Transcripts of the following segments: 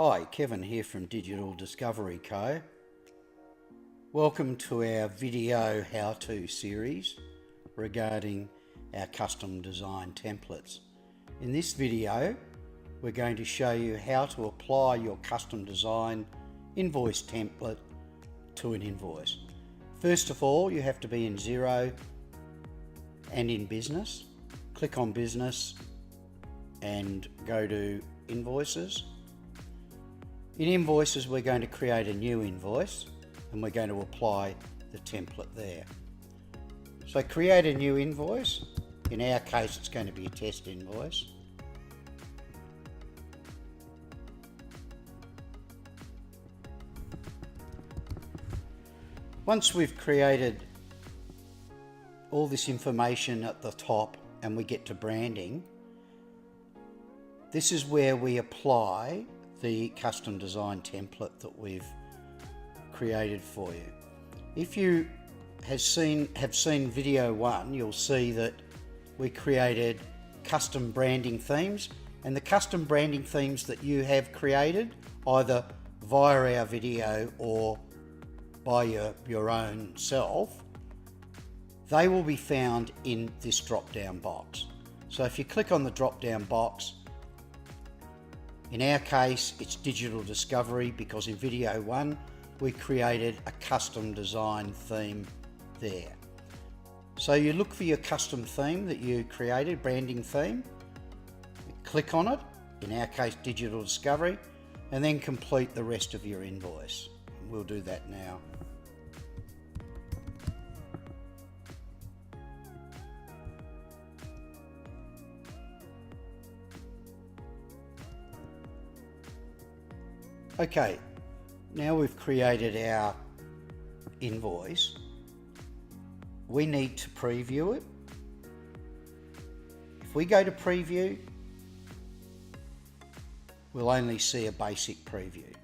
Hi, Kevin here from Digital Discovery Co. Welcome to our video how-to series regarding our custom design templates. In this video, we're going to show you how to apply your custom design invoice template to an invoice. First of all, you have to be in Xero and in Business. Click on Business and go to Invoices. In Invoices, we're going to create a new invoice and we're going to apply the template there. So create a new invoice. In our case, it's going to be a test invoice. Once we've created all this information at the top and we get to branding, this is where we apply the custom design template that we've created for you. If you have seen video 1, you'll see that we created custom branding themes, and the custom branding themes that you have created either via our video or by your own self, they will be found in this drop down box. So if you click on the drop down box, in our case, it's Digital Discovery because in video 1, we created a custom design theme there. So you look for your custom theme that you created, branding theme, you click on it, in our case, Digital Discovery, and then complete the rest of your invoice. We'll do that now. Okay, now we've created our invoice. We need to preview it. If we go to preview, we'll only see a basic preview.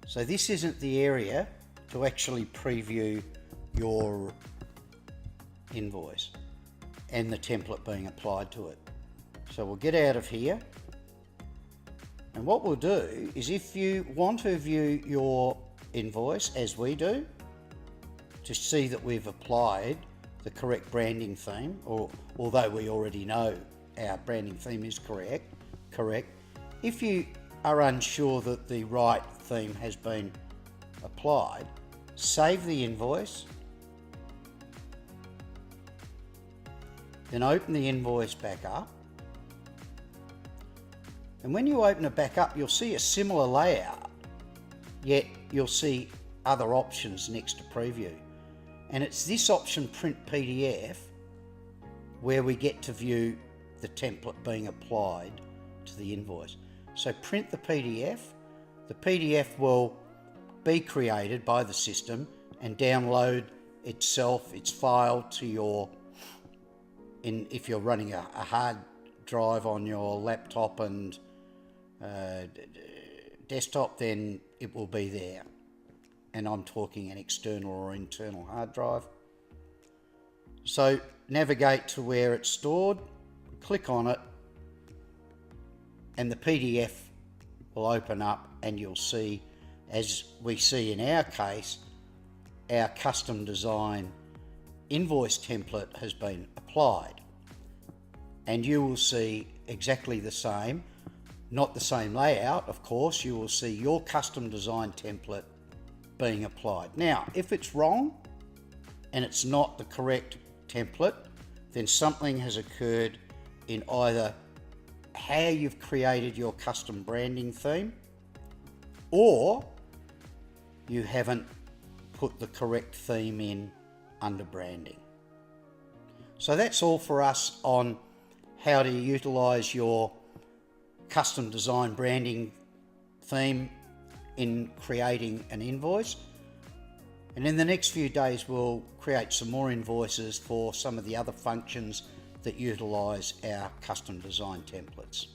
So this isn't the area to actually preview your invoice and the template being applied to it. So we'll get out of here. And what we'll do is, if you want to view your invoice as we do, to see that we've applied the correct branding theme, or although we already know our branding theme is correct, if you are unsure that the right theme has been applied, save the invoice, then open the invoice back up. And when you open it back up, you'll see a similar layout, yet you'll see other options next to preview. And it's this option, print PDF, where we get to view the template being applied to the invoice. So print the PDF. The PDF will be created by the system and download itself, its file to your, if you're running a hard drive on your laptop and desktop, then it will be there. And I'm talking an external or internal hard drive. So navigate to where it's stored, click on it, and the PDF will open up, and you'll see, as we see in our case, our custom design invoice template has been applied. And you will see exactly the same, not the same layout, of course. You will see your custom design template being applied. Now, if it's wrong and it's not the correct template, then something has occurred in either how you've created your custom branding theme, or you haven't put the correct theme in under branding. So that's all for us on how to utilize your custom design branding theme in creating an invoice. And in the next few days, we'll create some more invoices for some of the other functions that utilize our custom design templates.